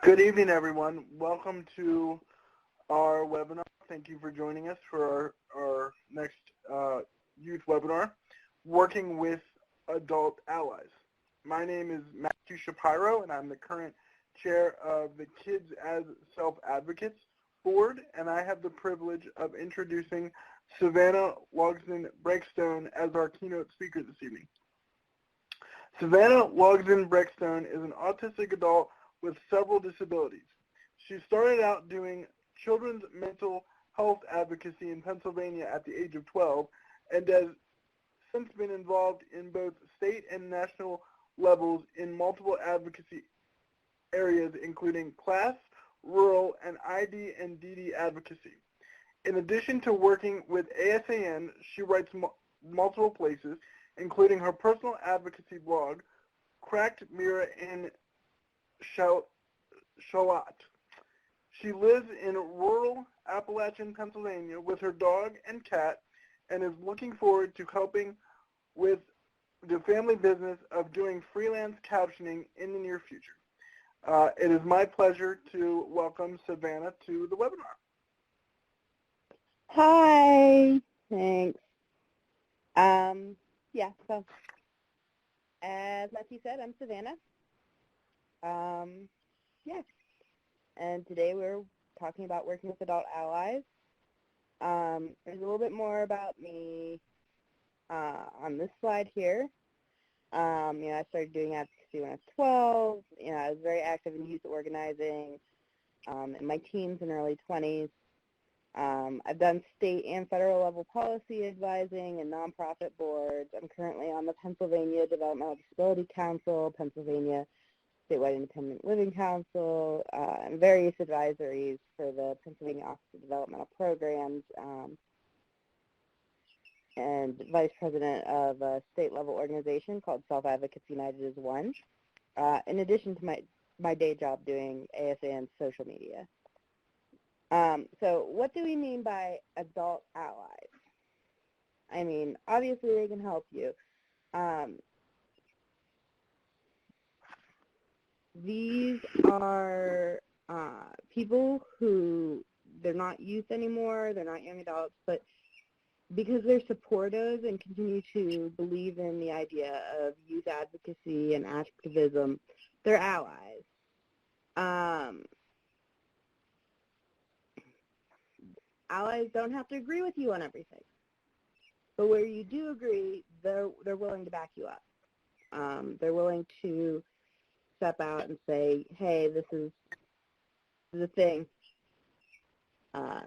Good evening, everyone. Welcome to our webinar. Thank you for joining us for our next youth webinar, Working with Adult Allies. My name is Matthew Shapiro, and I'm the current chair of the Kids as Self-Advocates Board, and I have the privilege of introducing Savannah Logsdon-Breakstone as our keynote speaker this evening. Savannah Logsdon-Breakstone is an autistic adult with several disabilities. She started out doing children's mental health advocacy in Pennsylvania at the age of 12 and has since been involved in both state and national levels in multiple advocacy areas, including class, rural, and ID and DD advocacy. In addition to working with ASAN, she writes multiple places, including her personal advocacy blog, Cracked Mirror in Charlotte. She lives in rural Appalachian, Pennsylvania with her dog and cat and is looking forward to helping with the family business of doing freelance captioning in the near future. It is my pleasure to welcome Savannah to the webinar. Hi, thanks. So as Matthew said, I'm Savannah. And today we're talking about working with adult allies. There's a little bit more about me on this slide here. I started doing advocacy when I was 12. I was very active in youth organizing in my teens and early 20s. I've done state and federal level policy advising and nonprofit boards. I'm currently on the Pennsylvania Developmental Disability Council, Pennsylvania Statewide Independent Living Council, and various advisories for the Pennsylvania Office of Developmental Programs, and vice president of a state-level organization called Self-Advocacy United as One, in addition to my day job doing ASAN social media. So what do we mean by adult allies? I mean, obviously they can help you. These are people who, they're not youth anymore, they're not young adults, but because they're supportive and continue to believe in the idea of youth advocacy and activism, they're allies. Allies don't have to agree with you on everything, but where you do agree, they're willing to back you up. They're willing to step out and say, hey, this is the thing. I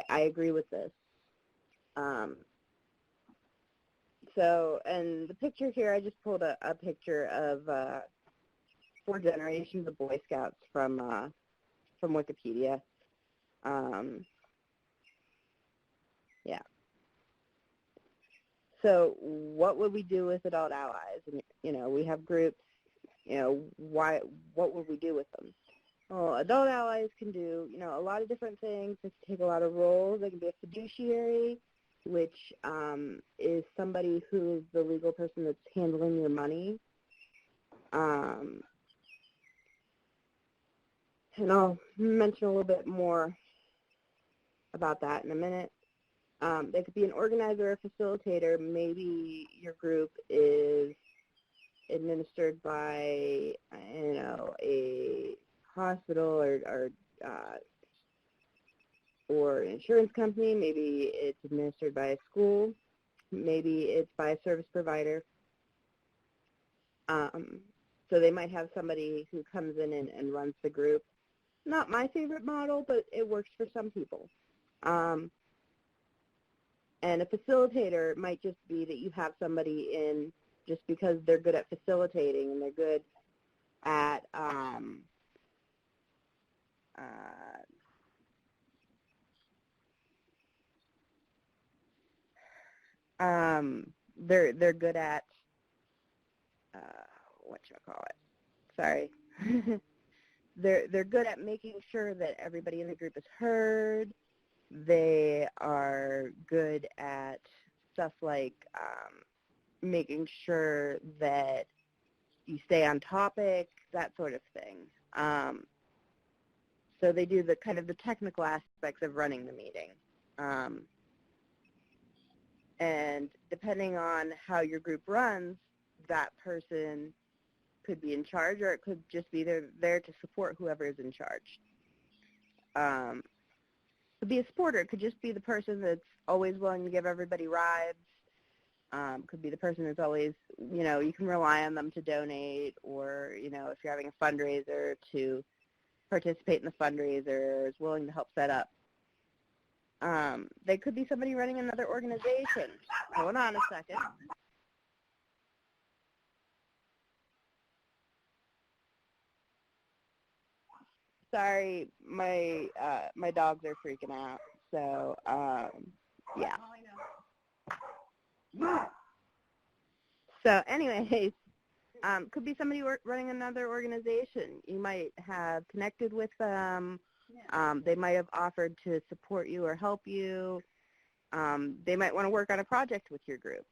agree with this. And the picture here, I just pulled a picture of 4 generations of Boy Scouts from Wikipedia. So what would we do with adult allies? And, we have groups. What would we do with them? Well, adult allies can do, a lot of different things. They can take a lot of roles. They can be a fiduciary, which is somebody who is the legal person that's handling your money. And I'll mention a little bit more about that in a minute. They could be an organizer or facilitator. Maybe your group is administered by, a hospital or an insurance company. Maybe it's administered by a school. Maybe it's by a service provider. So they might have somebody who comes in and runs the group. Not my favorite model, but it works for some people. And a facilitator might just be that you have somebody in just because they're good at facilitating and they're good at they're good at sorry. They're good at making sure that everybody in the group is heard. They are good at stuff like making sure that you stay on topic, that sort of thing. So they do the kind of the technical aspects of running the meeting. And depending on how your group runs, that person could be in charge, or it could just be there to support whoever is in charge. Could be a supporter. It could just be the person that's always willing to give everybody rides. Could be the person that's always, you can rely on them to donate, or, if you're having a fundraiser, to participate in the fundraiser, or is willing to help set up. They could be somebody running another organization. Hold on a second. Sorry, my dogs are freaking out. So, yeah. So, anyways, could be somebody running another organization. You might have connected with them. They might have offered to support you or help you. They might want to work on a project with your group.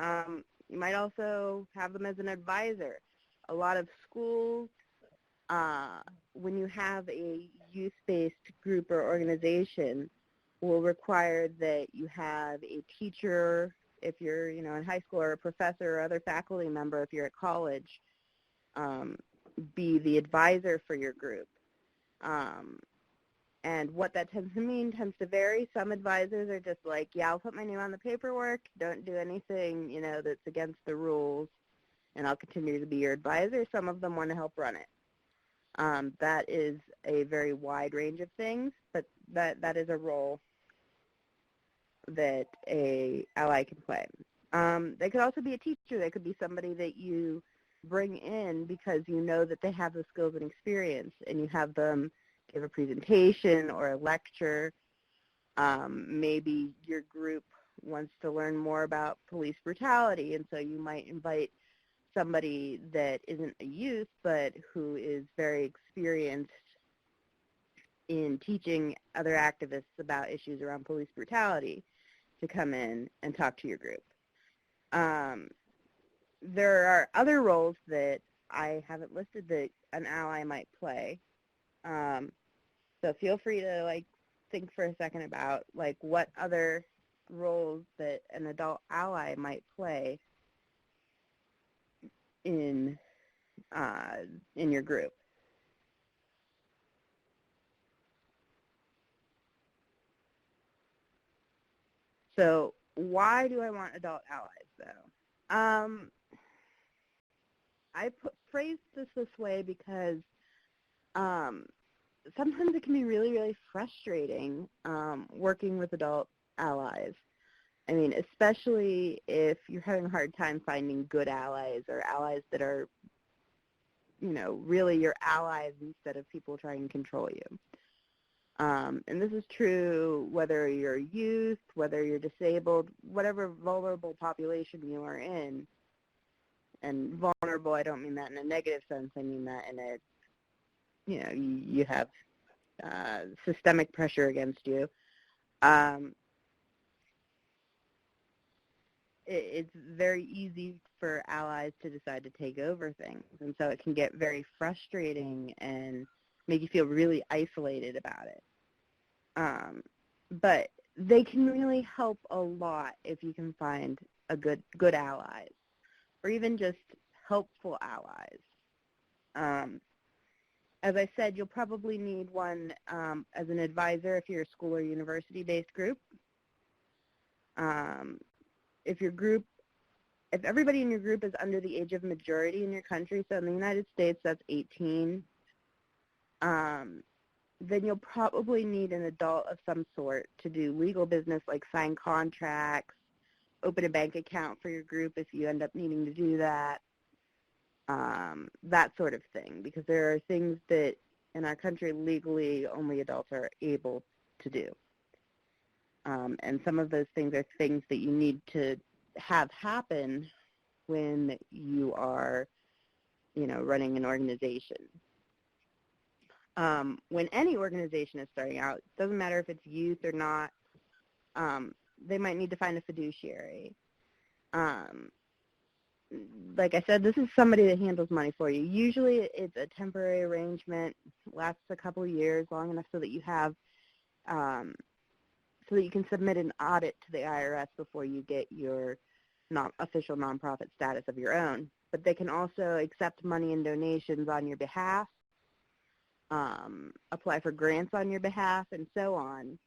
You might also have them as an advisor. A lot of schools, when you have a youth-based group or organization, will require that you have a teacher, if you're, in high school, or a professor or other faculty member if you're at college, be the advisor for your group. And what that tends to mean tends to vary. Some advisors are just like, yeah, I'll put my name on the paperwork, don't do anything, that's against the rules, and I'll continue to be your advisor. Some of them want to help run it. That is a very wide range of things, but that is a role that a ally can play. They could also be a teacher. They could be somebody that you bring in because you know that they have the skills and experience, and you have them give a presentation or a lecture. Maybe your group wants to learn more about police brutality, and so you might invite somebody that isn't a youth but who is very experienced in teaching other activists about issues around police brutality to come in and talk to your group. There are other roles that I haven't listed that an ally might play. So feel free to think for a second about what other roles that an adult ally might play in your group. So why do I want adult allies, though? I phrased this way because sometimes it can be really, really frustrating working with adult allies. I mean, especially if you're having a hard time finding good allies, or allies that are, really your allies instead of people trying to control you. And this is true whether you're youth, whether you're disabled, whatever vulnerable population you are in. And vulnerable, I don't mean that in a negative sense. I mean that in a, you have systemic pressure against you. It's very easy for allies to decide to take over things. And so it can get very frustrating and make you feel really isolated about it. But they can really help a lot if you can find a good allies, or even just helpful allies. As I said, you'll probably need one as an advisor if you're a school or university-based group. If everybody in your group is under the age of majority in your country, so in the United States that's 18, then you'll probably need an adult of some sort to do legal business like sign contracts, open a bank account for your group if you end up needing to do that, that sort of thing, because there are things that in our country legally only adults are able to do. And some of those things are things that you need to have happen when you are, running an organization. When any organization is starting out, it doesn't matter if it's youth or not, they might need to find a fiduciary. like I said, this is somebody that handles money for you. Usually it's a temporary arrangement, lasts a couple of years, long enough so that you have, so that you can submit an audit to the IRS before you get your official nonprofit status of your own. But they can also accept money and donations on your behalf, apply for grants on your behalf, and so on.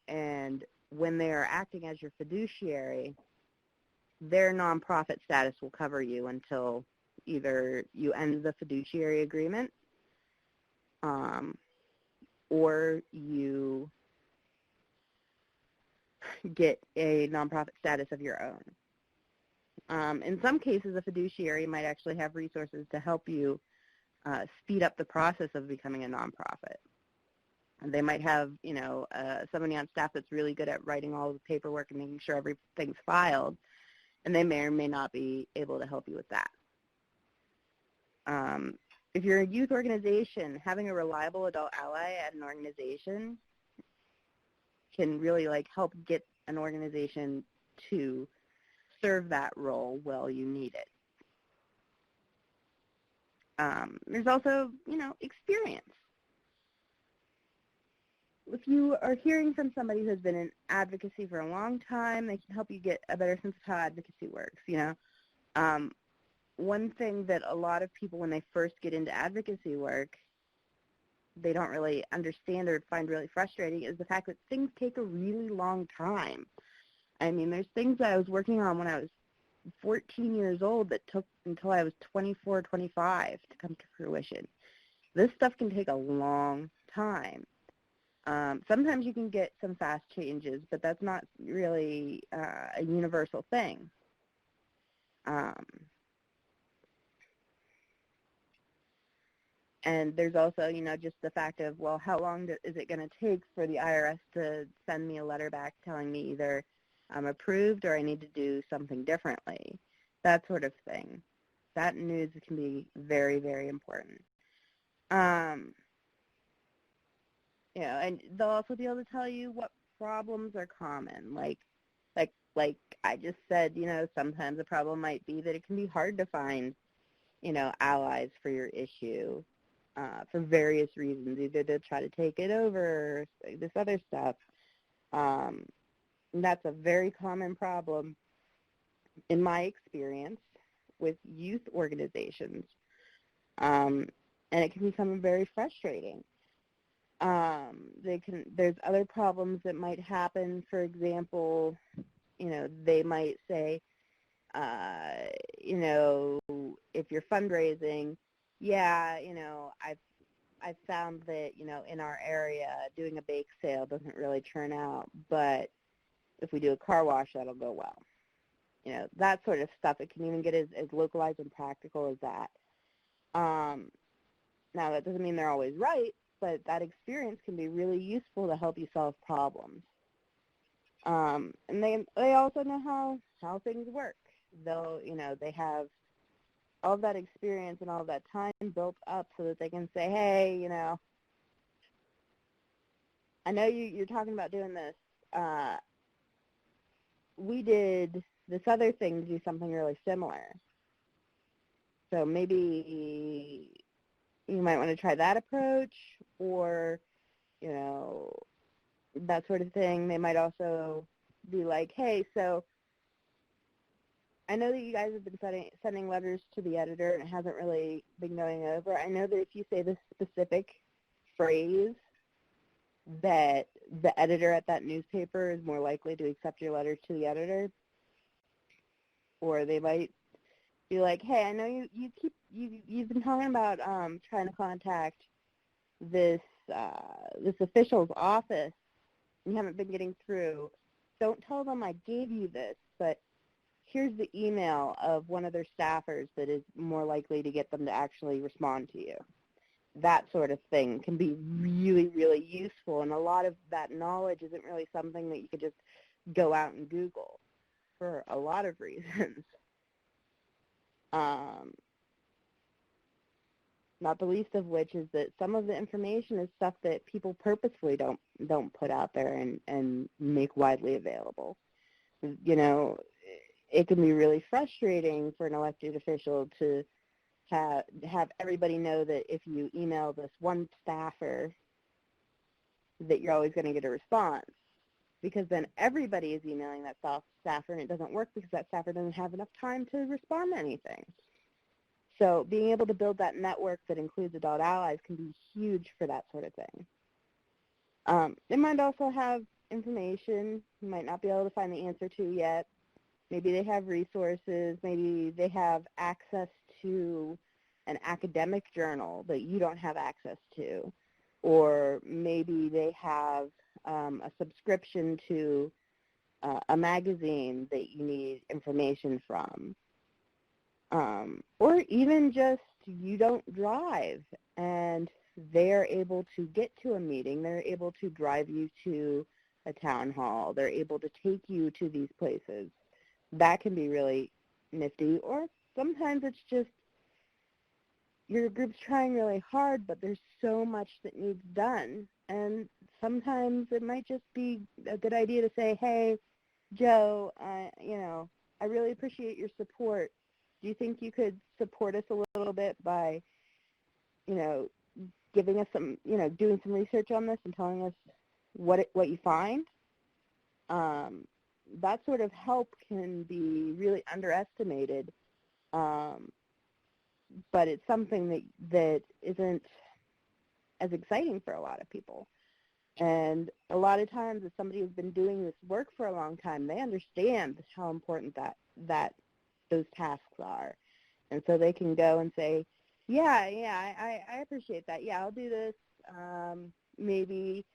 And when they are acting as your fiduciary, their nonprofit status will cover you until either you end the fiduciary agreement or you get a nonprofit status of your own. In some cases, a fiduciary might actually have resources to help you speed up the process of becoming a nonprofit. And they might have, somebody on staff that's really good at writing all the paperwork and making sure everything's filed, and they may or may not be able to help you with that. If you're a youth organization, having a reliable adult ally at an organization can really help get an organization to serve that role while you need it. There's also, experience. If you are hearing from somebody who's been in advocacy for a long time, they can help you get a better sense of how advocacy works, One thing that a lot of people, when they first get into advocacy work, they don't really understand or find really frustrating is the fact that things take a really long time. I mean, there's things that I was working on when I was 14 years old that took until I was 24, 25 to come to fruition. This stuff can take a long time. Sometimes you can get some fast changes, but that's not really a universal thing. And there's also, just the fact of, well, how long is it going to take for the IRS to send me a letter back telling me either I'm approved or I need to do something differently, that sort of thing. That news can be very, very important. And they'll also be able to tell you what problems are common. Like I just said, sometimes a problem might be that it can be hard to find, allies for your issue for various reasons, either to try to take it over or this other stuff. And that's a very common problem in my experience with youth organizations. And it can become very frustrating. There's other problems that might happen. For example, they might say, if you're fundraising, I've found that, in our area, doing a bake sale doesn't really turn out, but if we do a car wash, that'll go well. That sort of stuff. It can even get as localized and practical as that. Now, that doesn't mean they're always right, but that experience can be really useful to help you solve problems. And they also know how things work. They'll, they have all of that experience and all of that time built up so that they can say, hey, I know you're talking about doing this. We did this other thing to do something really similar. So maybe you might want to try that approach, or, that sort of thing. They might also be like, hey, so I know that you guys have been sending letters to the editor and it hasn't really been going over. I know that if you say this specific phrase, that the editor at that newspaper is more likely to accept your letter to the editor. Or they might be like, hey, I know you've been talking about trying to contact this official's office and you haven't been getting through. Don't tell them I gave you this, but here's the email of one of their staffers that is more likely to get them to actually respond to you. That sort of thing can be really, really useful, and a lot of that knowledge isn't really something that you could just go out and Google for a lot of reasons. Not the least of which is that some of the information is stuff that people purposefully don't put out there and make widely available. it can be really frustrating for an elected official to have everybody know that if you email this one staffer that you're always going to get a response, because then everybody is emailing that staffer, and it doesn't work because that staffer doesn't have enough time to respond to anything. So being able to build that network that includes adult allies can be huge for that sort of thing. They might also have information you might not be able to find the answer to yet. Maybe they have resources. Maybe they have access to an academic journal that you don't have access to. Or maybe they have a subscription to a magazine that you need information from. Or even just you don't drive and they're able to get to a meeting. They're able to drive you to a town hall. They're able to take you to these places. That can be really nifty. Or sometimes it's just your group's trying really hard, but there's so much that needs done. And sometimes it might just be a good idea to say, hey, Joe, I really appreciate your support. Do you think you could support us a little bit by, giving us some, doing some research on this and telling us what you find? That sort of help can be really underestimated, but it's something that isn't as exciting for a lot of people. And a lot of times, if somebody has been doing this work for a long time, they understand how important that those tasks are. And so they can go and say, I appreciate that. Yeah, I'll do this. Maybe,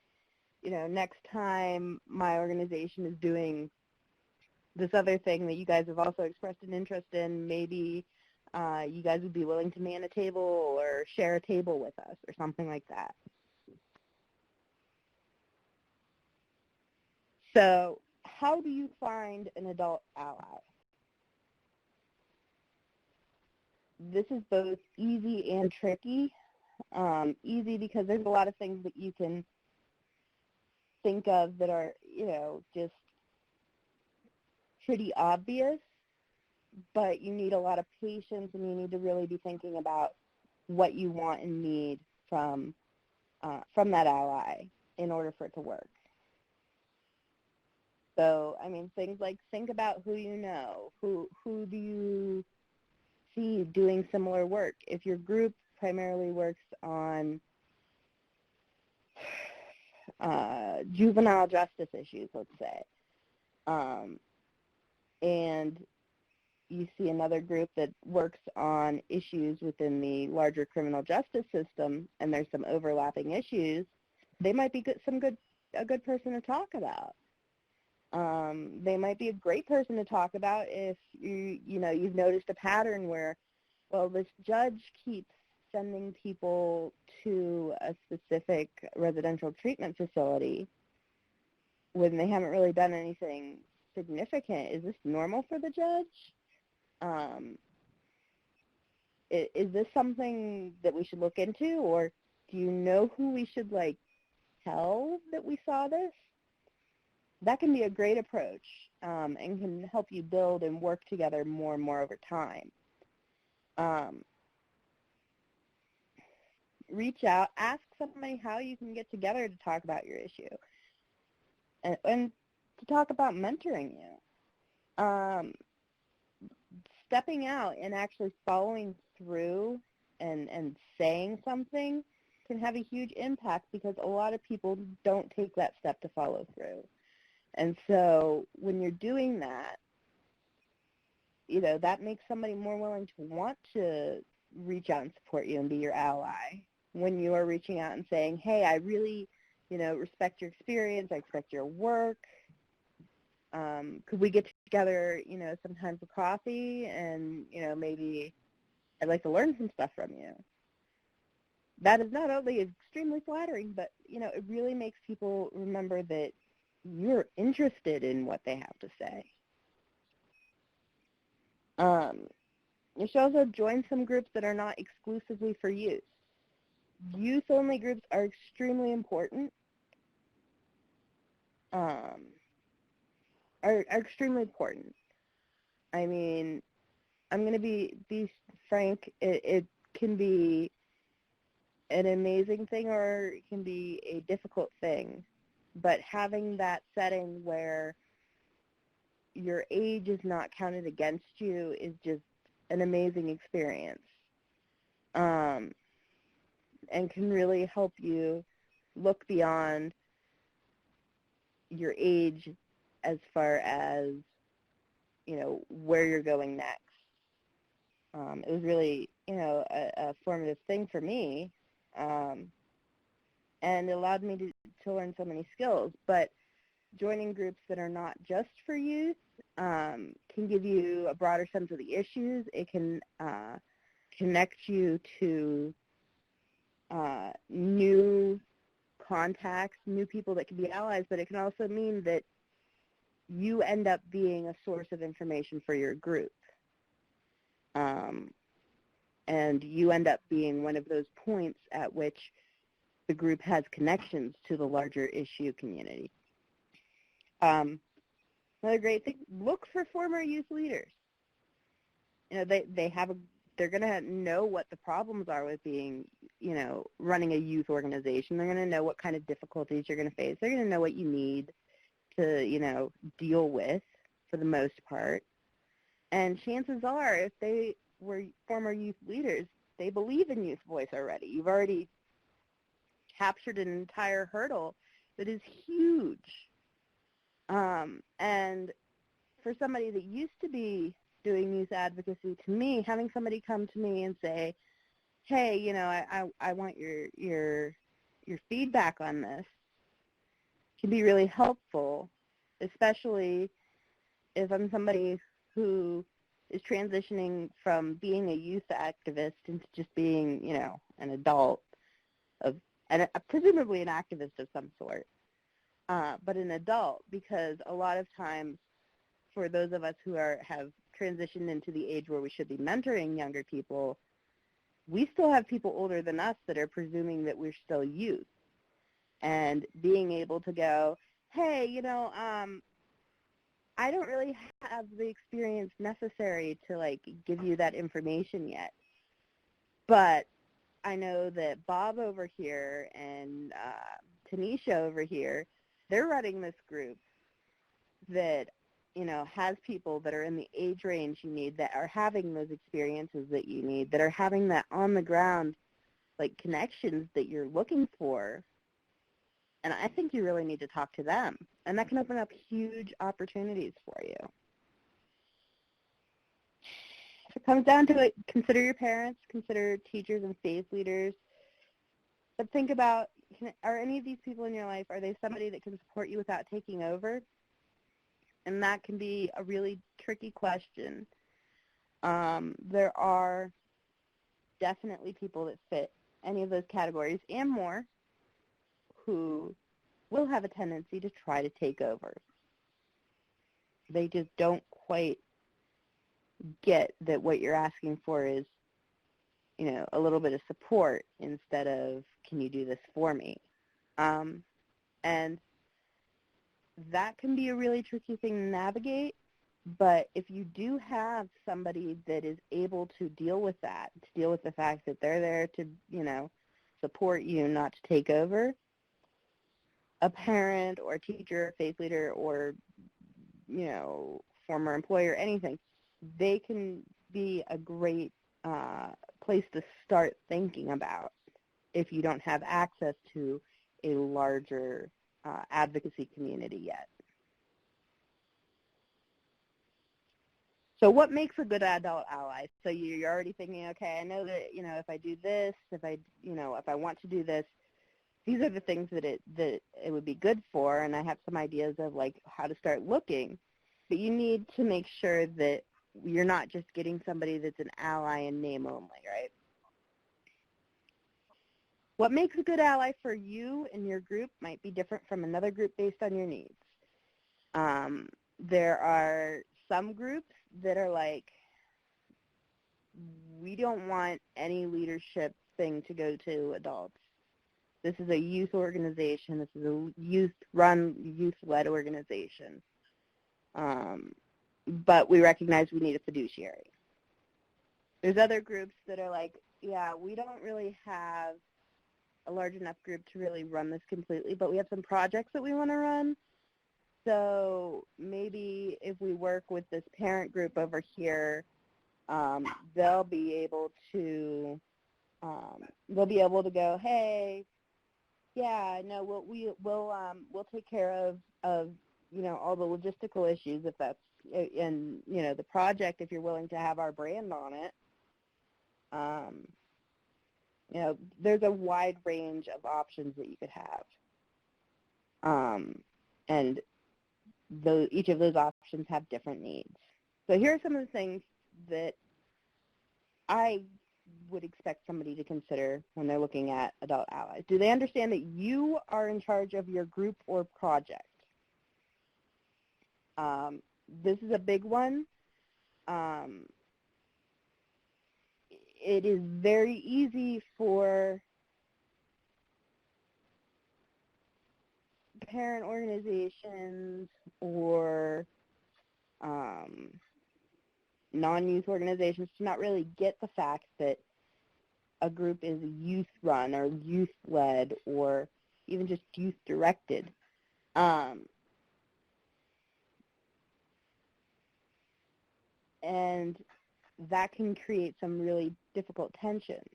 next time my organization is doing this other thing that you guys have also expressed an interest in, maybe you guys would be willing to man a table or share a table with us or something like that. So how do you find an adult ally? This is both easy and tricky. Easy because there's a lot of things that you can think of that are, just pretty obvious, but you need a lot of patience and you need to really be thinking about what you want and need from that ally in order for it to work. So, things like think about who you know, who do you see doing similar work. If your group primarily works on juvenile justice issues, let's say, and you see another group that works on issues within the larger criminal justice system, and there's some overlapping issues, they might be a good person to talk about. They might be a great person to talk about if you've noticed a pattern where, well, this judge keeps sending people to a specific residential treatment facility when they haven't really done anything significant. Is this normal for the judge? Is this something that we should look into, or do you know who we should tell that we saw this? That can be a great approach and can help you build and work together more and more over time. Reach out, ask somebody how you can get together to talk about your issue and to talk about mentoring you. Stepping out and actually following through and saying something can have a huge impact because a lot of people don't take that step to follow through. And so when you're doing that, that makes somebody more willing to want to reach out and support you and be your ally. When you are reaching out and saying, hey, I really, respect your experience, I respect your work. Could we get together, sometime for coffee and, maybe I'd like to learn some stuff from you. That is not only extremely flattering, but, it really makes people remember that you're interested in what they have to say. You should also join some groups that are not exclusively for youth. Youth-only groups are extremely important. I mean, I'm going to be frank, it can be an amazing thing or it can be a difficult thing. But having that setting where your age is not counted against you is just an amazing experience, and can really help you look beyond your age as far as, where you're going next. It was really, a formative thing for me, and it allowed me to learn so many skills. But joining groups that are not just for youth can give you a broader sense of the issues. It can connect you to new contacts, new people that can be allies, but it can also mean that you end up being a source of information for your group. And you end up being one of those points at which the group has connections to the larger issue community. Another great thing, look for former youth leaders. They're going to know what the problems are with being, running a youth organization. They're going to know what kind of difficulties you're going to face. They're going to know what you need to, deal with for the most part. And chances are, if they were former youth leaders, they believe in youth voice already. You've already captured an entire hurdle that is huge. And for somebody that used to be doing youth advocacy, to me, having somebody come to me and say, hey, I want your feedback on this, can be really helpful, especially if I'm somebody who is transitioning from being a youth activist into just being, an adult, and presumably an activist of some sort, but an adult, because a lot of times for those of us who have transitioned into the age where we should be mentoring younger people, we still have people older than us that are presuming that we're still youth. And being able to go, hey, I don't really have the experience necessary to, give you that information yet. But I know that Bob over here and Tanisha over here, they're running this group that, has people that are in the age range you need, that are having those experiences that you need, that are having that on-the-ground, connections that you're looking for. And I think you really need to talk to them. And that can open up huge opportunities for you. If it comes down to it, consider your parents, consider teachers and faith leaders. But think about, are any of these people in your life, are they somebody that can support you without taking over? And that can be a really tricky question. There are definitely people that fit any of those categories and more who will have a tendency to try to take over. They just don't quite get that what you're asking for is, a little bit of support instead of, can you do this for me? And that can be a really tricky thing to navigate, but if you do have somebody that is able to deal with that, to deal with the fact that they're there to, support you, not to take over, a parent or a teacher, a faith leader, or, former employer, anything, they can be a great place to start thinking about if you don't have access to a larger advocacy community yet. So what makes a good adult ally? So you're already thinking, okay, I know that, if I do this, if I want to do this, these are the things that it would be good for, and I have some ideas of how to start looking. But you need to make sure that you're not just getting somebody that's an ally in name only, right? What makes a good ally for you and your group might be different from another group based on your needs. There are some groups that are we don't want any leadership thing to go to adults. This is a youth organization. This is a youth-run, youth-led organization. but we recognize we need a fiduciary. There's other groups that are like, yeah, we don't really have a large enough group to really run this completely, but we have some projects that we want to run. So maybe if we work with this parent group over here, they'll be able to go, hey, yeah, no, we'll take care of all the logistical issues if that's, and the project, if you're willing to have our brand on it. There's a wide range of options that you could have, and each of those options have different needs. So here are some of the things that I would expect somebody to consider when they're looking at adult allies. Do they understand that you are in charge of your group or project? This is a big one. It is very easy for parent organizations or non-youth organizations to not really get the fact that a group is youth-run or youth-led or even just youth-directed. And that can create some really difficult tensions.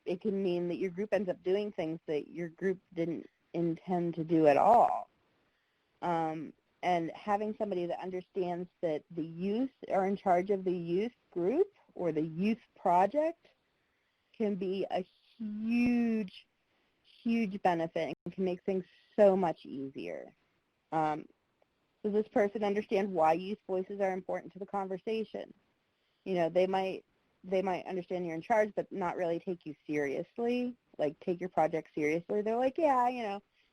It can mean that your group ends up doing things that your group didn't intend to do at all. And having somebody that understands that the youth are in charge of the youth group or the youth project can be a huge, huge benefit and can make things so much easier. Does this person understand why youth voices are important to the conversation? They might understand you're in charge, but not really take you seriously, like take your project seriously. They're like, yeah,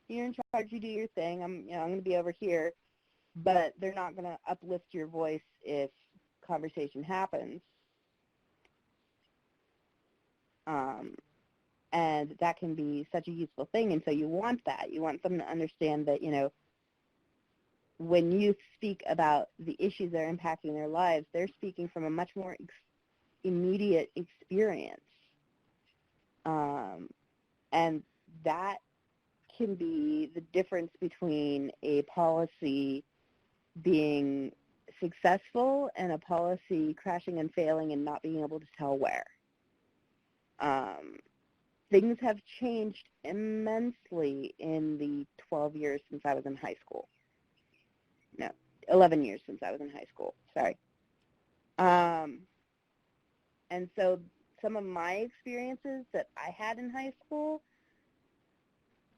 you're in charge, you do your thing. I'm going to be over here, but they're not going to uplift your voice if conversation happens. And that can be such a useful thing, and so you want that. You want them to understand that, when youth speak about the issues that are impacting their lives, they're speaking from a much more immediate experience. And that can be the difference between a policy being successful and a policy crashing and failing and not being able to tell where. Things have changed immensely in the 12 years since I was in high school. No, 11 years since I was in high school, sorry. And so some of my experiences that I had in high school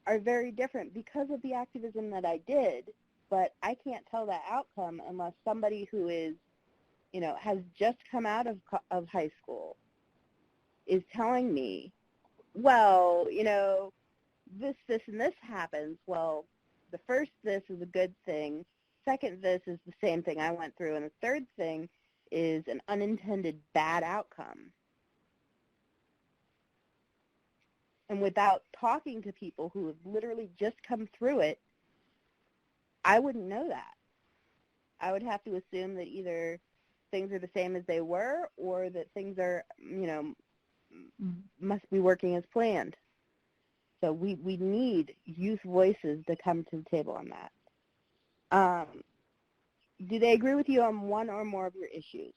are very different because of the activism that I did, but I can't tell that outcome unless somebody who is, has just come out of high school is telling me, well, this, and this happens. Well, the first this is a good thing. Second this is the same thing I went through. And the third thing is an unintended bad outcome. And without talking to people who have literally just come through it, I wouldn't know that. I would have to assume that either things are the same as they were or that things are, must be working as planned. So we need youth voices to come to the table on that. Do they agree with you on one or more of your issues?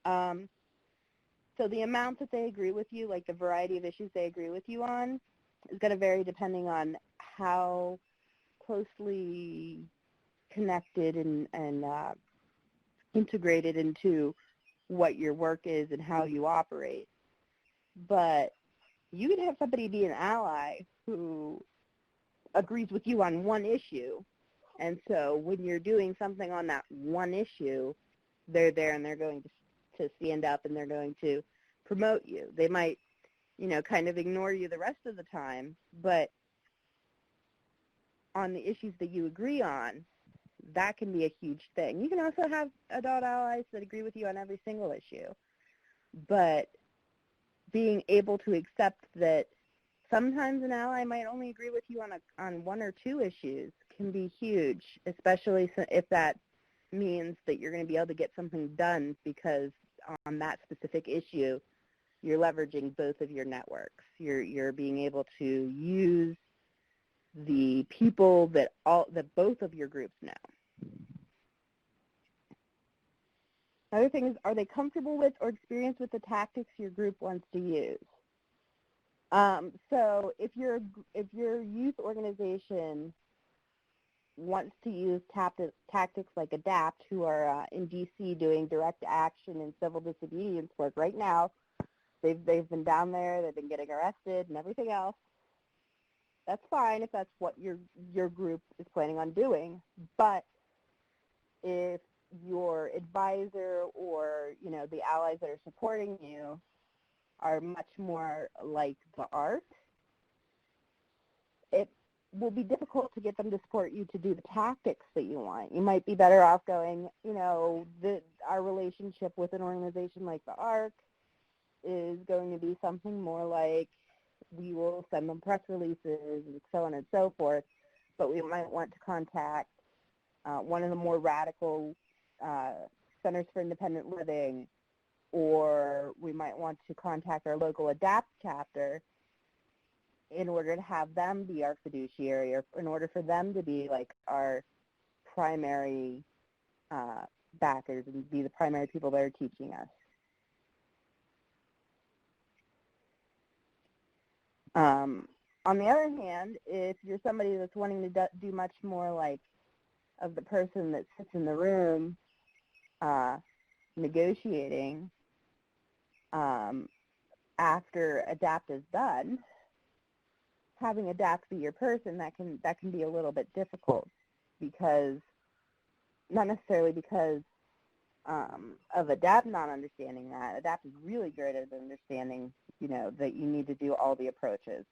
So the amount that they agree with you, like the variety of issues they agree with you on, is going to vary depending on how closely connected and integrated into what your work is and how you operate. But you can have somebody be an ally who agrees with you on one issue, and so when you're doing something on that one issue, they're there and they're going to stand up and they're going to promote you. They might, kind of ignore you the rest of the time, but on the issues that you agree on, that can be a huge thing. You can also have adult allies that agree with you on every single issue, but being able to accept that sometimes an ally might only agree with you on one or two issues can be huge, especially if that means that you're going to be able to get something done because on that specific issue, you're leveraging both of your networks. You're being able to use the people that both of your groups know. Another thing is, are they comfortable with or experienced with the tactics your group wants to use? So if your youth organization wants to use tactics like ADAPT, who are in DC doing direct action and civil disobedience work right now, they've been down there, they've been getting arrested and everything else. That's fine if that's what your group is planning on doing. But if your advisor or the allies that are supporting you are much more like the ARC, it will be difficult to get them to support you to do the tactics that you want. You might be better off going, our relationship with an organization like the ARC is going to be something more like we will send them press releases and so on and so forth, but we might want to contact one of the more radical Centers for Independent Living, or we might want to contact our local ADAPT chapter in order to have them be our fiduciary, or in order for them to be like our primary backers and be the primary people that are teaching us. On the other hand, if you're somebody that's wanting to do much more like of the person that sits in the room negotiating after ADAPT is done, having ADAPT be your person, that can be a little bit difficult, because not necessarily because of ADAPT not understanding that. ADAPT is really great at understanding, that you need to do all the approaches.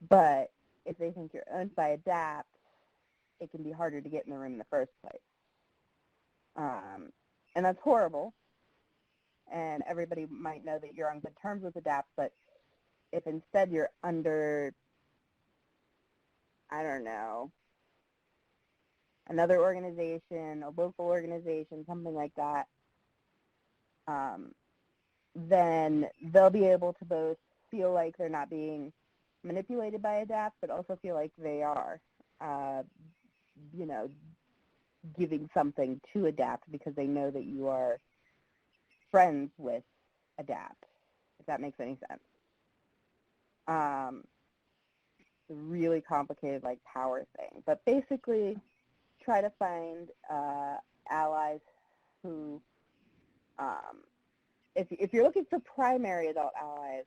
But if they think you're owned by ADAPT, it can be harder to get in the room in the first place. And that's horrible. And everybody might know that you're on good terms with ADAPT, but if instead you're under, I don't know, another organization, a local organization, something like that, then they'll be able to both feel like they're not being manipulated by ADAPT, but also feel like they are, giving something to ADAPT because they know that you are friends with ADAPT, if that makes any sense. It's a really complicated, power thing. But basically, try to find allies who, if you're looking for primary adult allies,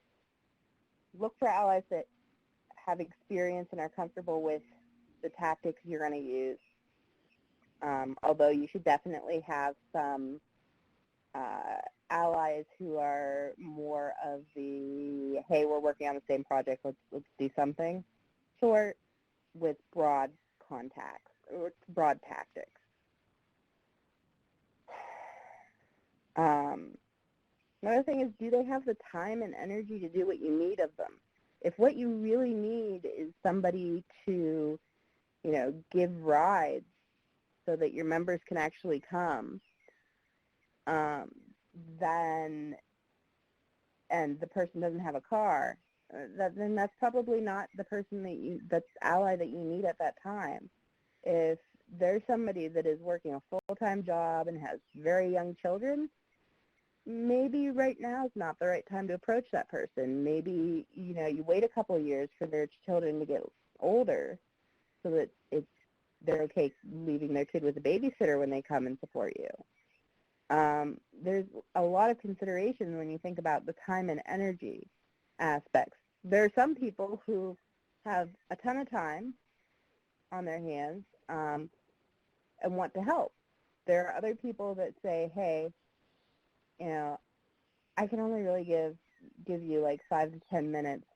look for allies that have experience and are comfortable with the tactics you're going to use. Although you should definitely have some allies who are more of the, hey, we're working on the same project, let's do something, sort, with broad contacts or broad tactics. Another thing is, do they have the time and energy to do what you need of them? If what you really need is somebody to, give rides so that your members can actually come, then, and the person doesn't have a car, then that's probably not the person that's ally that you need at that time. If there's somebody that is working a full-time job and has very young children, maybe right now is not the right time to approach that person. Maybe, you wait a couple of years for their children to get older so that they're okay leaving their kid with a babysitter when they come and support you. There's a lot of consideration when you think about the time and energy aspects. There are some people who have a ton of time on their hands and want to help. There are other people that say, hey, I can only really give you 5 to 10 minutes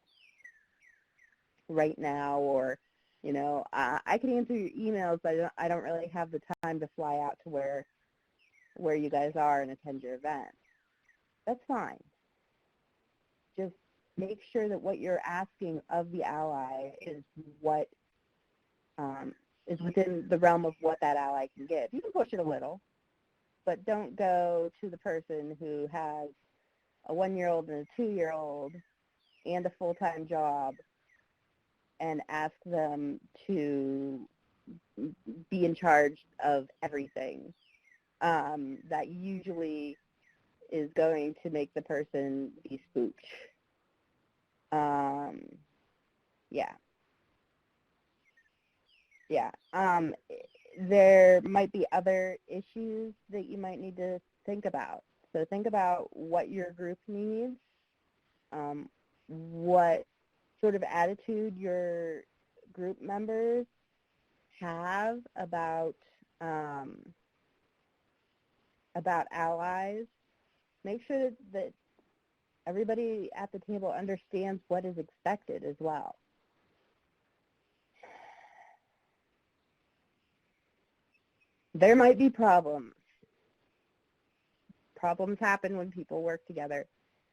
right now, or, I can answer your emails, but I don't really have the time to fly out to where you guys are and attend your event. That's fine. Just make sure that what you're asking of the ally is what is within the realm of what that ally can give. You can push it a little, but don't go to the person who has a 1-year-old and a 2-year-old and a full-time job and ask them to be in charge of everything. That usually is going to make the person be spooked. Yeah. There might be other issues that you might need to think about. So think about what your group needs, what sort of attitude your group members have about allies. Make sure that everybody at the table understands what is expected as well. There might be problems. Problems happen when people work together,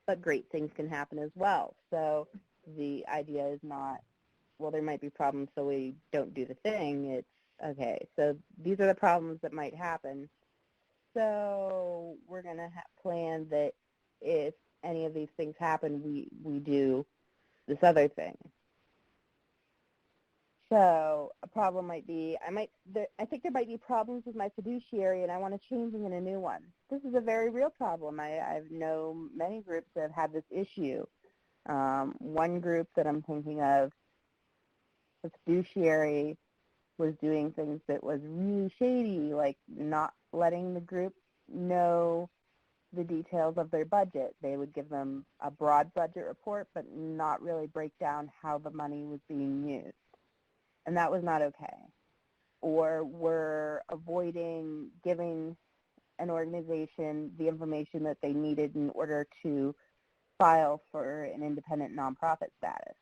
but great things can happen as well. So the idea is not, well, there might be problems, so we don't do the thing. It's, okay, so these are the problems that might happen. So we're going to plan that if any of these things happen, we do this other thing. So a problem might be, I think there might be problems with my fiduciary and I want to change them in a new one. This is a very real problem. I know many groups that have had this issue. One group that I'm thinking of, the fiduciary was doing things that was really shady, like not letting the group know the details of their budget. They would give them a broad budget report, but not really break down how the money was being used. And that was not okay. Or we're avoiding giving an organization the information that they needed in order to file for an independent nonprofit status.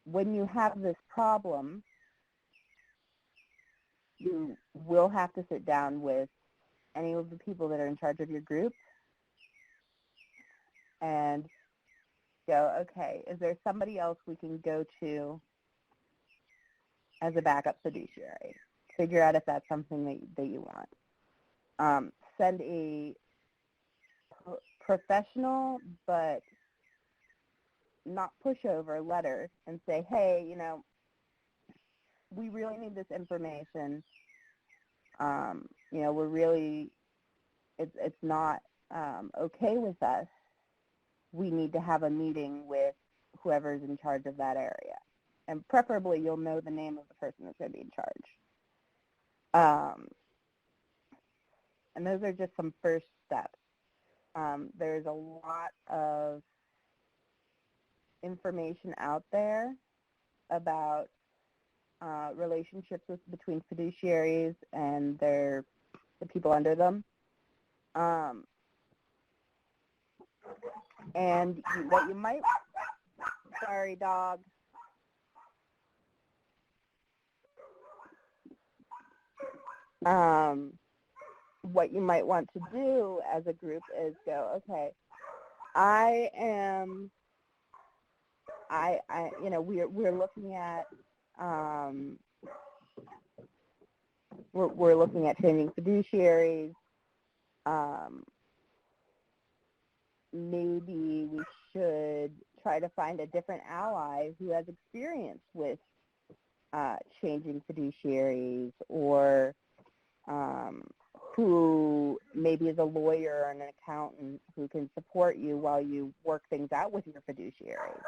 When you have this problem, you will have to sit down with any of the people that are in charge of your group and go, okay, is there somebody else we can go to as a backup fiduciary? Figure out if that's something that you want. Send a professional but not pushover letter and say, hey, we really need this information. We're really, it's not okay with us. We need to have a meeting with whoever's in charge of that area. And preferably you'll know the name of the person that's going to be in charge. And those are just some first steps. There's a lot of information out there about relationships between fiduciaries and the people under them. And what you might, sorry dog. What you might want to do as a group is go, okay, we're looking at we're looking at changing fiduciaries. Maybe we should try to find a different ally who has experience with changing fiduciaries, or who maybe is a lawyer or an accountant who can support you while you work things out with your fiduciaries.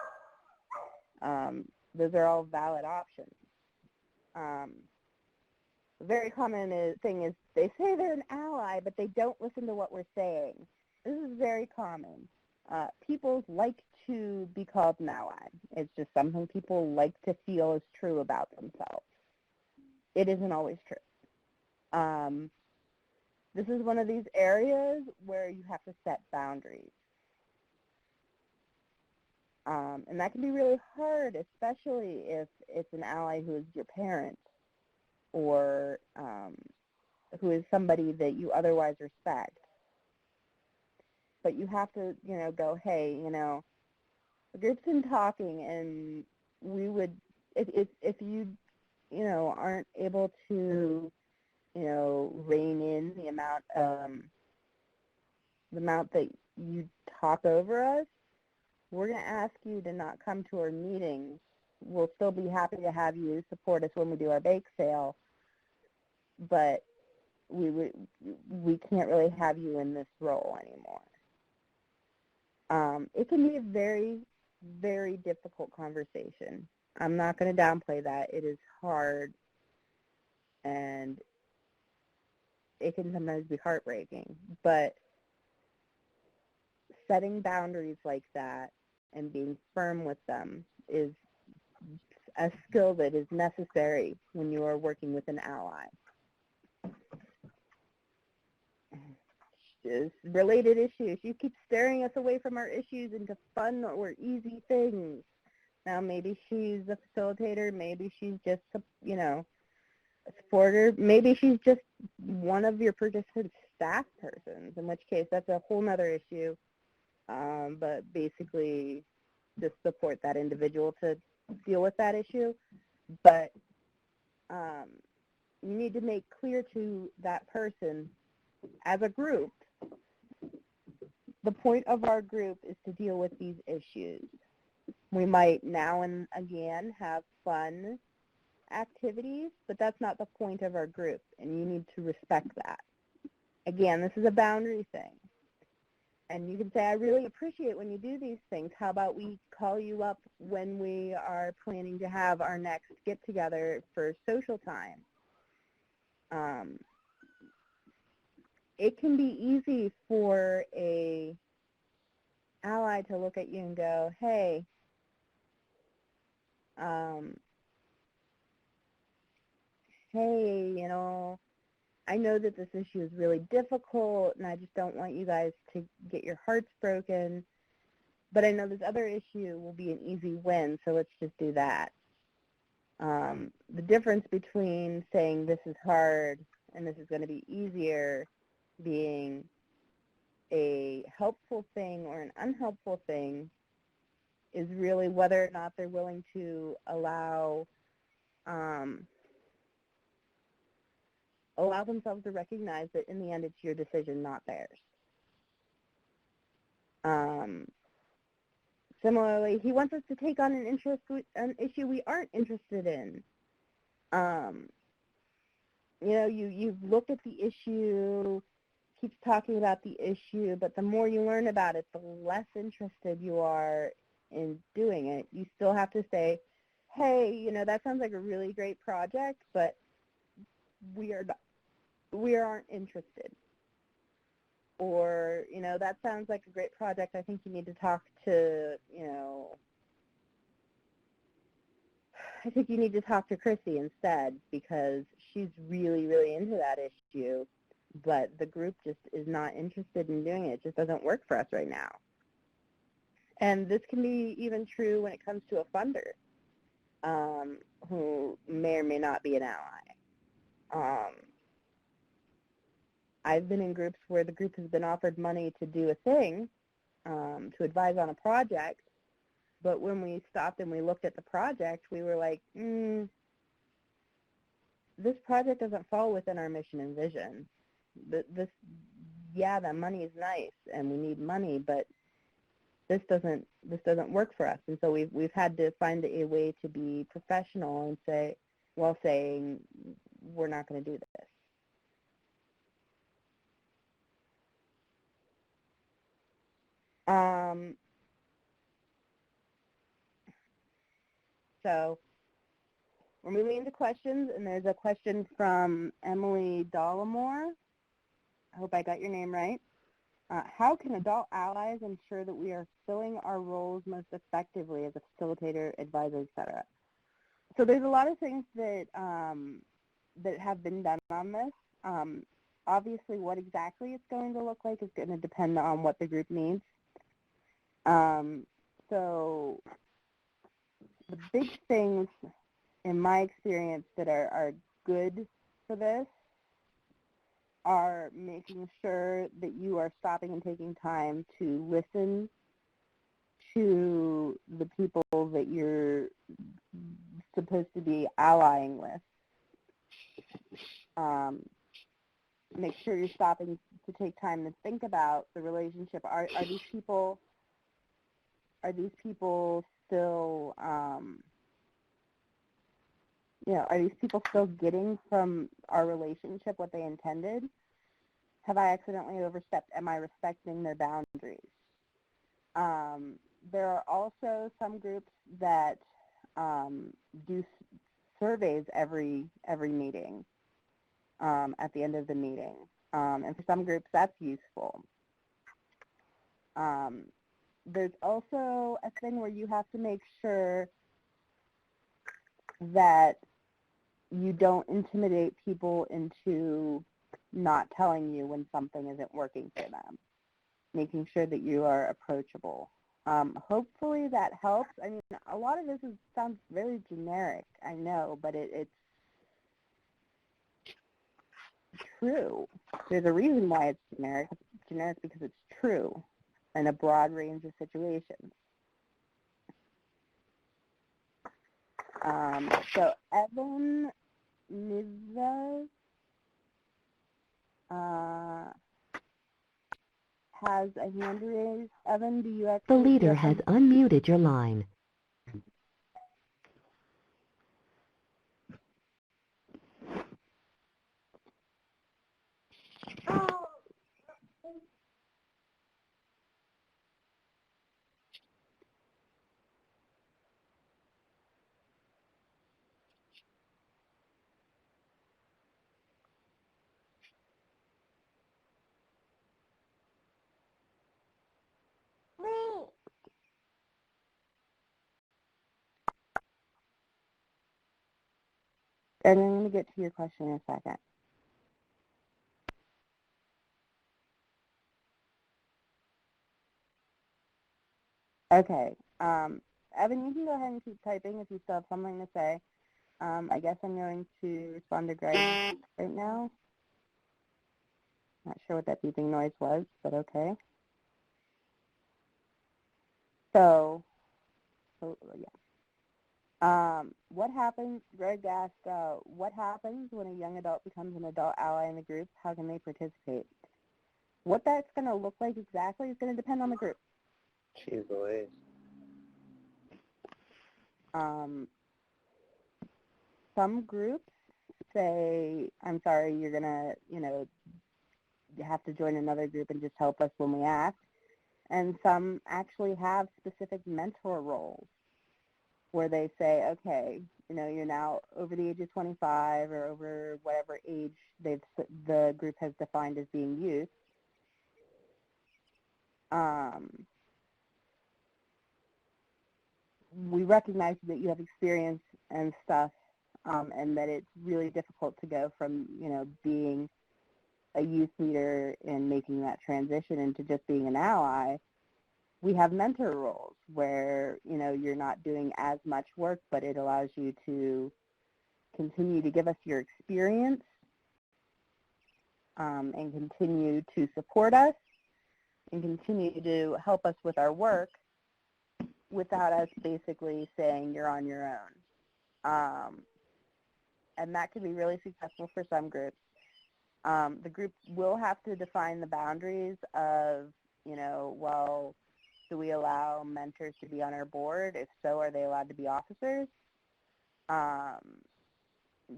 Those are all valid options. A very common thing is they say they're an ally, but they don't listen to what we're saying. This is very common. People like to be called an ally. It's just something people like to feel is true about themselves. It isn't always true. This is one of these areas where you have to set boundaries. And that can be really hard, especially if it's an ally who is your parent, or who is somebody that you otherwise respect. But you have to, go, hey, the group's been talking, and we would if you, aren't able to, rein in the amount that you talk over us, we're going to ask you to not come to our meetings. We'll still be happy to have you support us when we do our bake sale, but we can't really have you in this role anymore. It can be a very, very difficult conversation. I'm not going to downplay that. It is hard, and it can sometimes be heartbreaking. But setting boundaries like that and being firm with them is a skill that is necessary when you are working with an ally. Just related issues. You keep steering us away from our issues into fun or easy things. Now, maybe she's a facilitator. Maybe she's just, a supporter. Maybe she's just one of your participant staff persons, in which case that's a whole nother issue. But basically just support that individual to deal with that issue. But you need to make clear to that person, as a group, the point of our group is to deal with these issues. We might now and again have fun activities, but that's not the point of our group, and you need to respect that. Again, this is a boundary thing. And you can say, I really appreciate when you do these things. How about we call you up when we are planning to have our next get-together for social time? It can be easy for a ally to look at you and go, hey, I know that this issue is really difficult, and I just don't want you guys to get your hearts broken, but I know this other issue will be an easy win, so let's just do that. The difference between saying this is hard and this is going to be easier being a helpful thing or an unhelpful thing is really whether or not they're willing to allow themselves to recognize that in the end it's your decision, not theirs. Similarly, he wants us to take on an issue we aren't interested in. You've looked at the issue, keeps talking about the issue, but the more you learn about it, the less interested you are in doing it. You still have to say, hey, that sounds like a really great project, but we aren't interested. Or, that sounds like a great project. I think you need to talk to, I think you need to talk to Chrissy instead, because she's really, really into that issue, but the group just is not interested in doing it. It just doesn't work for us right now. And this can be even true when it comes to a funder who may or may not be an ally. I've been in groups where the group has been offered money to do a thing, to advise on a project, but when we stopped and we looked at the project, we were like, this project doesn't fall within our mission and vision. That money is nice and we need money, but this doesn't work for us. And so we've had to find a way to be professional and say, while saying we're not going to do this. So we're moving into questions, and there's a question from Emily Dollamore. I hope I got your name right. How can adult allies ensure that we are filling our roles most effectively as a facilitator, advisor, etc.? So there's a lot of things that that have been done on this. Obviously, what exactly it's going to look like is going to depend on what the group needs. So the big things, in my experience, that are good for this are making sure that you are stopping and taking time to listen to the people that you're supposed to be allying with. Make sure you're stopping to take time to think about the relationship. Are these people still are these people still getting from our relationship what they intended? Have I accidentally overstepped? Am I respecting their boundaries? There are also some groups that do surveys every meeting, at the end of the meeting. And for some groups, that's useful. There's also a thing where you have to make sure that you don't intimidate people into not telling you when something isn't working for them, making sure that you are approachable. Hopefully that helps. I mean, a lot of this sounds very generic, I know, but it's true. There's a reason why it's generic. It's generic because it's true in a broad range of situations. So Evan Nizza has a hand raised. Evan, do you actually... The leader has unmuted your line. And I'm going to get to your question in a second. Okay. Evan, you can go ahead and keep typing if you still have something to say. I guess I'm going to respond to Greg right now. Not sure what that beeping noise was, but okay. So yeah. What happens, Greg asked, what happens when a young adult becomes an adult ally in the group? How can they participate? What that's going to look like exactly is going to depend on the group. Jeez Louise. Some groups say, I'm sorry, you're going to, you have to join another group and just help us when we ask. And some actually have specific mentor roles where they say, okay, you're now over the age of 25 or over whatever age the group has defined as being youth. We recognize that you have experience and stuff, and that it's really difficult to go from, being a youth leader and making that transition into just being an ally. We have mentor roles where, you're not doing as much work, but it allows you to continue to give us your experience, and continue to support us and continue to help us with our work without us basically saying you're on your own. And that can be really successful for some groups. The group will have to define the boundaries of, well, do we allow mentors to be on our board? If so, are they allowed to be officers?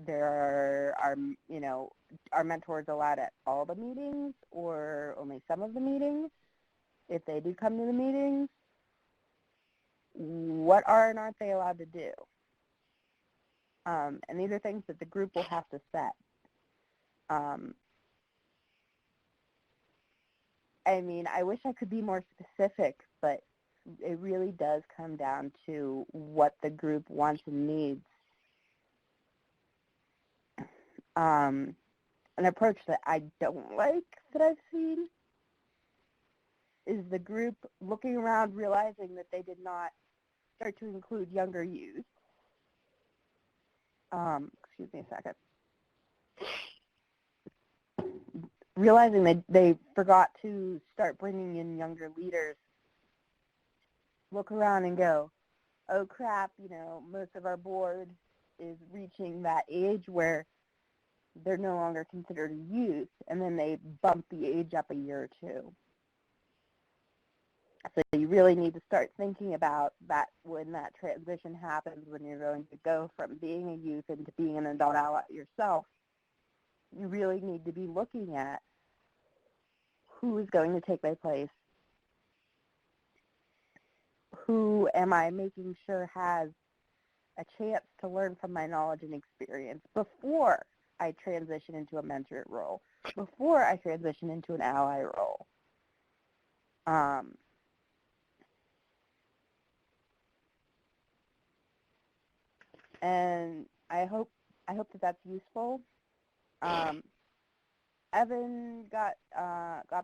There are, are mentors allowed at all the meetings or only some of the meetings? If they do come to the meetings, what are and aren't they allowed to do? And these are things that the group will have to set. I mean, I wish I could be more specific, but it really does come down to what the group wants and needs. An approach that I don't like that I've seen is the group looking around realizing that they did not start to include younger youth. Excuse me a second. Realizing that they forgot to start bringing in younger leaders, look around and go, oh crap, most of our board is reaching that age where they're no longer considered a youth, and then they bump the age up a year or two. So you really need to start thinking about that when that transition happens, when you're going to go from being a youth into being an adult ally yourself. You really need to be looking at who is going to take my place. Who am I making sure has a chance to learn from my knowledge and experience before I transition into a mentorate role, before I transition into an ally role. And I hope that that's useful. Evan got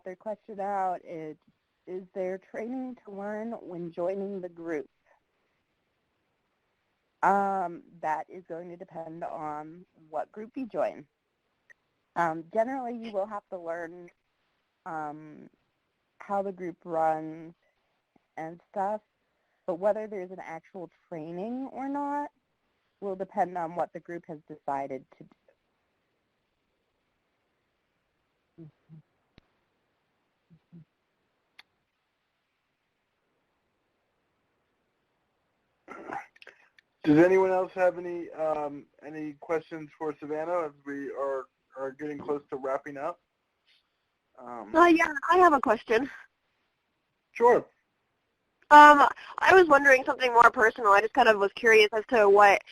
their question out. Is there training to learn when joining the group? That is going to depend on what group you join. Generally, you will have to learn how the group runs and stuff, but whether there's an actual training or not will depend on what the group has decided to do. Does anyone else have any questions for Savannah as we are getting close to wrapping up? Yeah, I have a question. Sure. I was wondering something more personal. I just kind of was curious as to what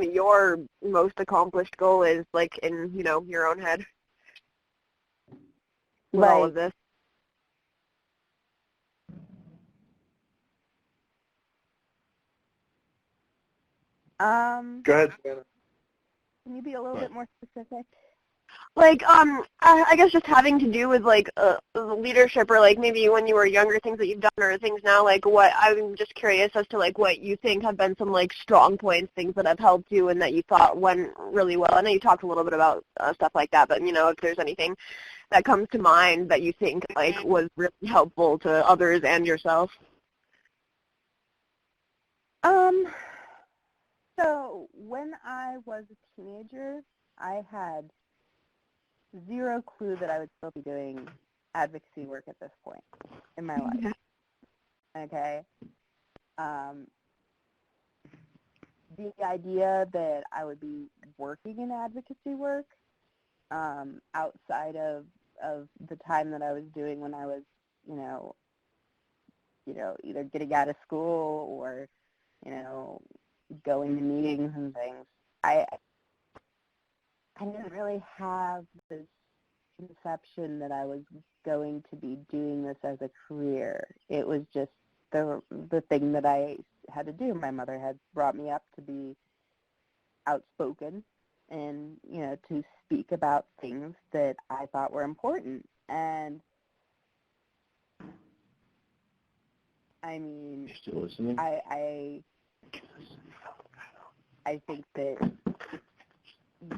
your most accomplished goal is, like in your own head with all of this. Go ahead, Savannah. Can you be a little bit more specific? Like, I guess just having to do with, like, leadership or, like, maybe when you were younger, things that you've done or things now, like, what, I'm just curious as to, like, what you think have been some, like, strong points, things that have helped you and that you thought went really well. I know you talked a little bit about stuff like that, but, if there's anything that comes to mind that you think, like, was really helpful to others and yourself. So when I was a teenager, I had zero clue that I would still be doing advocacy work at this point in my life. Okay? The idea that I would be working in advocacy work outside of the time that I was doing when I was, either getting out of school or, going to meetings and things, I didn't really have this conception that I was going to be doing this as a career. It was just the thing that I had to do. My mother had brought me up to be outspoken and, to speak about things that I thought were important. And I mean, You still listening? I think that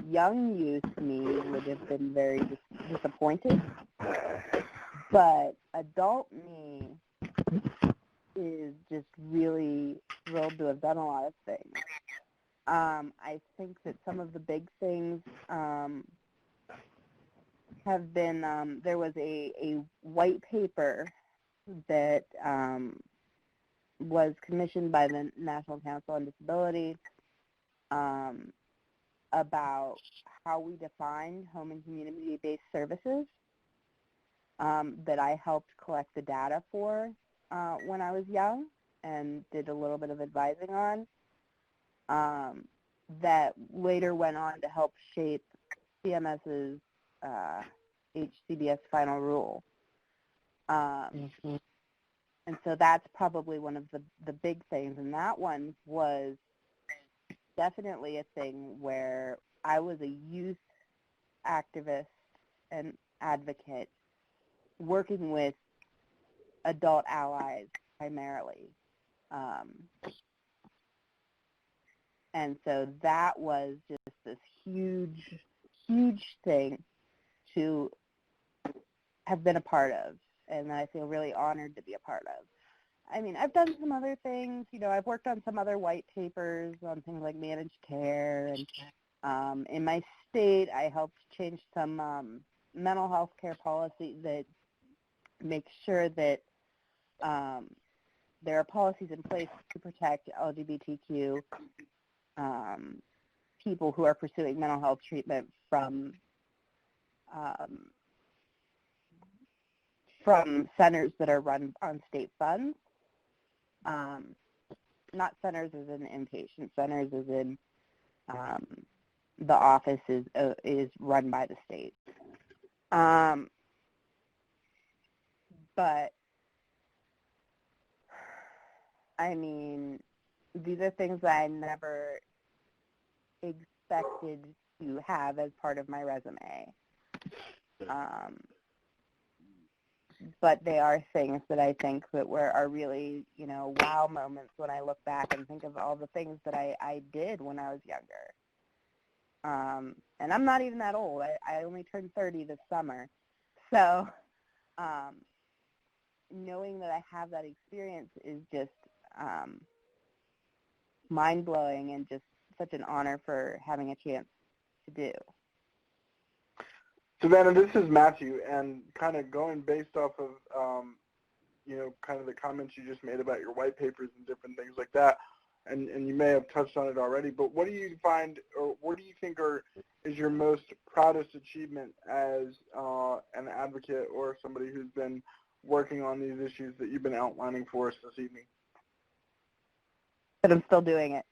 young youth me would have been very disappointed, but adult me is just really thrilled to have done a lot of things. I think that some of the big things have been, there was a white paper that was commissioned by the National Council on Disability about how we define home and community-based services that I helped collect the data for when I was young and did a little bit of advising on, that later went on to help shape CMS's HCBS final rule. And so that's probably one of the big things, and that one was definitely a thing where I was a youth activist and advocate working with adult allies primarily. And so that was just this huge, huge thing to have been a part of, and that I feel really honored to be a part of. I mean, I've done some other things. You know, I've worked on some other white papers on things like managed care, and in my state, I helped change some mental health care policy that makes sure that there are policies in place to protect LGBTQ people who are pursuing mental health treatment from centers that are run on state funds. Not centers as in inpatient, centers as in the office is run by the state. But I mean, these are things that I never expected to have as part of my resume. But they are things that I think that are really, you know, wow moments when I look back and think of all the things that I did when I was younger. And I'm not even that old. I only turned 30 this summer. So knowing that I have that experience is just mind-blowing and just such an honor for having a chance to do. Savannah, this is Matthew, and kind of going based off of, you know, kind of the comments you just made about your white papers and different things like that, and you may have touched on it already, but what do you find, or what do you think is your most proudest achievement as an advocate or somebody who's been working on these issues that you've been outlining for us this evening? But I'm still doing it.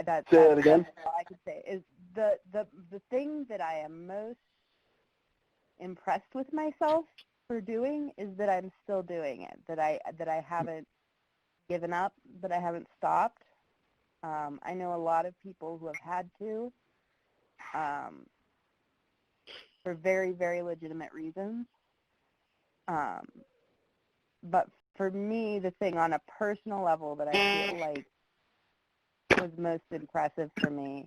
That's Say that again. all I can say is the thing that I am most impressed with myself for doing is that I'm still doing it. That I haven't given up, that I haven't stopped. I know a lot of people who have had to for very, very legitimate reasons. But for me, the thing on a personal level that I feel like was most impressive for me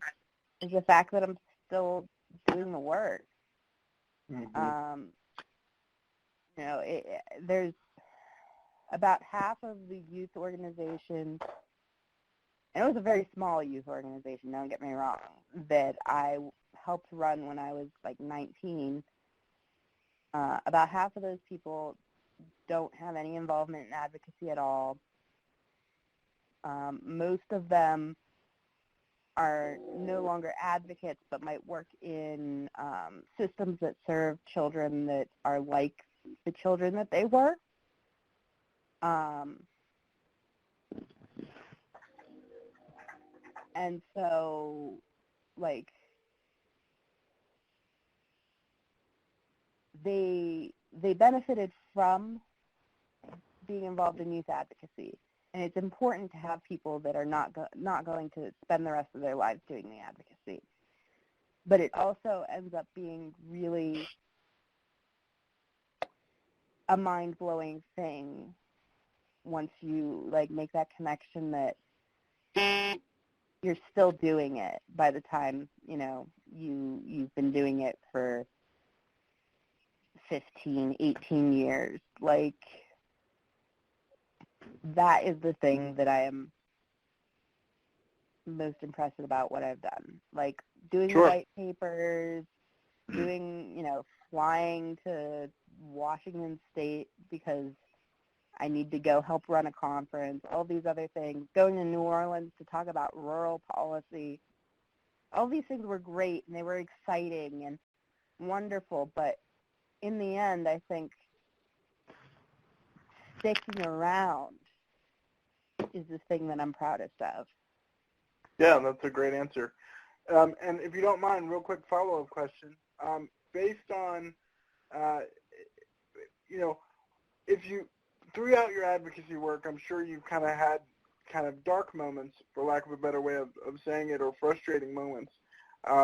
is the fact that I'm still doing the work. Mm-hmm. You know, there's about half of the youth organization, and it was a very small youth organization, don't get me wrong, that I helped run when I was like 19. About half of those people don't have any involvement in advocacy at all. Most of them are no longer advocates, but might work in systems that serve children that are like the children that they were. And so, like, they benefited from being involved in youth advocacy. And it's important to have people that are not going to spend the rest of their lives doing the advocacy. But it also ends up being really a mind-blowing thing once you like make that connection that you're still doing it by the time, you know, you've been doing it for 15, 18 years. Like, that is the thing that I am most impressed about what I've done. Like, doing the white papers, doing, you know, flying to Washington State because I need to go help run a conference, all these other things, going to New Orleans to talk about rural policy. All these things were great, and they were exciting and wonderful, but in the end, I think sticking around is the thing that I'm proudest of. Yeah, that's a great answer. And if you don't mind, real quick follow-up question. Based on, you know, if you, throughout your advocacy work, I'm sure you've kind of had kind of dark moments, for lack of a better way of saying it, or frustrating moments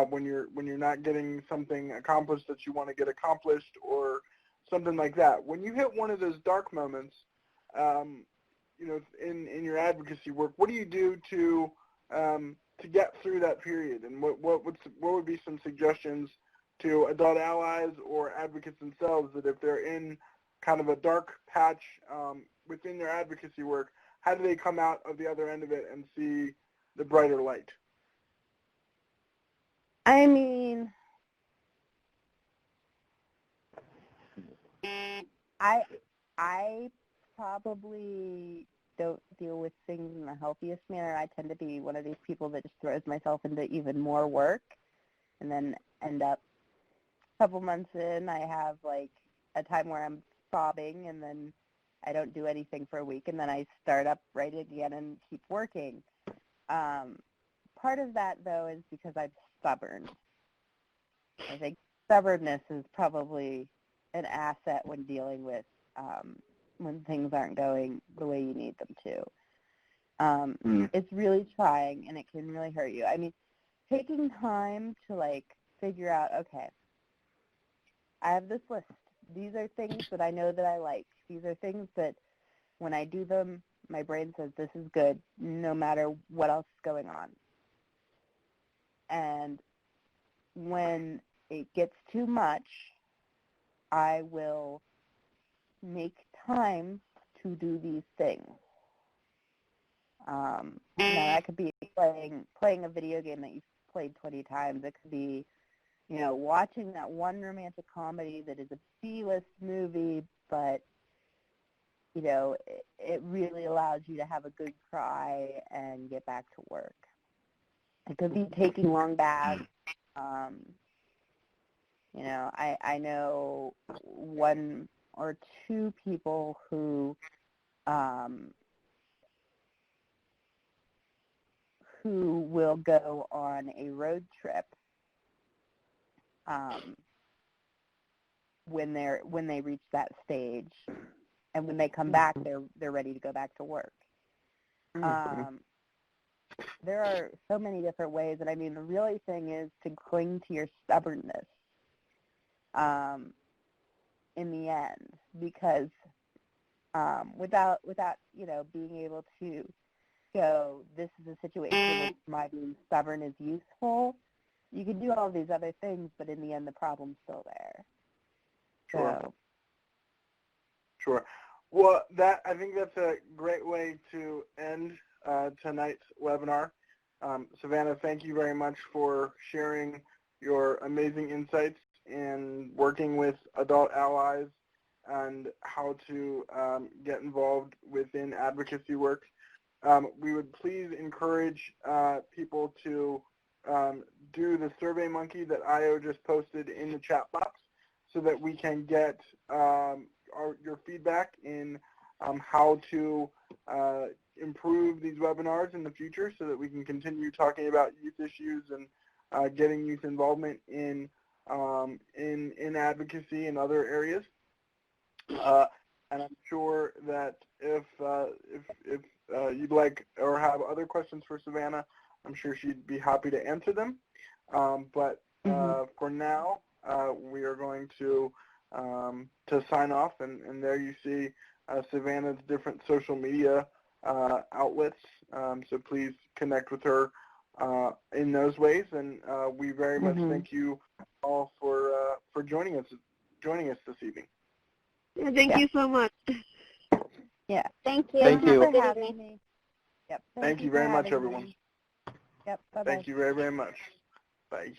when you're not getting something accomplished that you want to get accomplished, or something like that. When you hit one of those dark moments, you know, in your advocacy work, what do you do to get through that period? And what would be some suggestions to adult allies or advocates themselves that if they're in kind of a dark patch within their advocacy work, how do they come out of the other end of it and see the brighter light? I mean, I probably don't deal with things in the healthiest manner. I tend to be one of these people that just throws myself into even more work and then end up a couple months in, I have like a time where I'm sobbing and then I don't do anything for a week and then I start up right again and keep working. Part of that, though, is because I'm stubborn. I think stubbornness is probably an asset when dealing with when things aren't going the way you need them to. It's really trying, and it can really hurt you. I mean, taking time to, like, figure out, okay, I have this list. These are things that I know that I like. These are things that when I do them, my brain says this is good no matter what else is going on. And when it gets too much, I will make time to do these things. Now, that could be playing a video game that you've played 20 times. It could be, you know, watching that one romantic comedy that is a B-list movie, but, you know, it really allows you to have a good cry and get back to work. It could be taking long baths. You know, I know one or two people who will go on a road trip when they reach that stage, and when they come back, they're ready to go back to work. There are so many different ways, and I mean, the really thing is to cling to your stubbornness in the end, because without you know, being able to go, this is a situation where my being stubborn is useful, you can do all these other things, but in the end, the problem's still there. Sure. Sure. Well, I think that's a great way to end tonight's webinar. Savannah, thank you very much for sharing your amazing insights in working with adult allies and how to get involved within advocacy work. We would please encourage people to do the SurveyMonkey that Io just posted in the chat box so that we can get your feedback in how to improve these webinars in the future, so that we can continue talking about youth issues and getting youth involvement in advocacy and other areas. And I'm sure that if you'd like or have other questions for Savannah, I'm sure she'd be happy to answer them. But for now, we are going to sign off, and there you see Savannah's different social media outlets. So please connect with her in those ways, and we very much thank you all for joining us this evening. Yeah, thank you so much. Yeah. Thank you. Thank you Have a for good having evening. me. Yep. Thank you very much, everyone. Yep. Bye-bye. Thank you very, very much. Bye.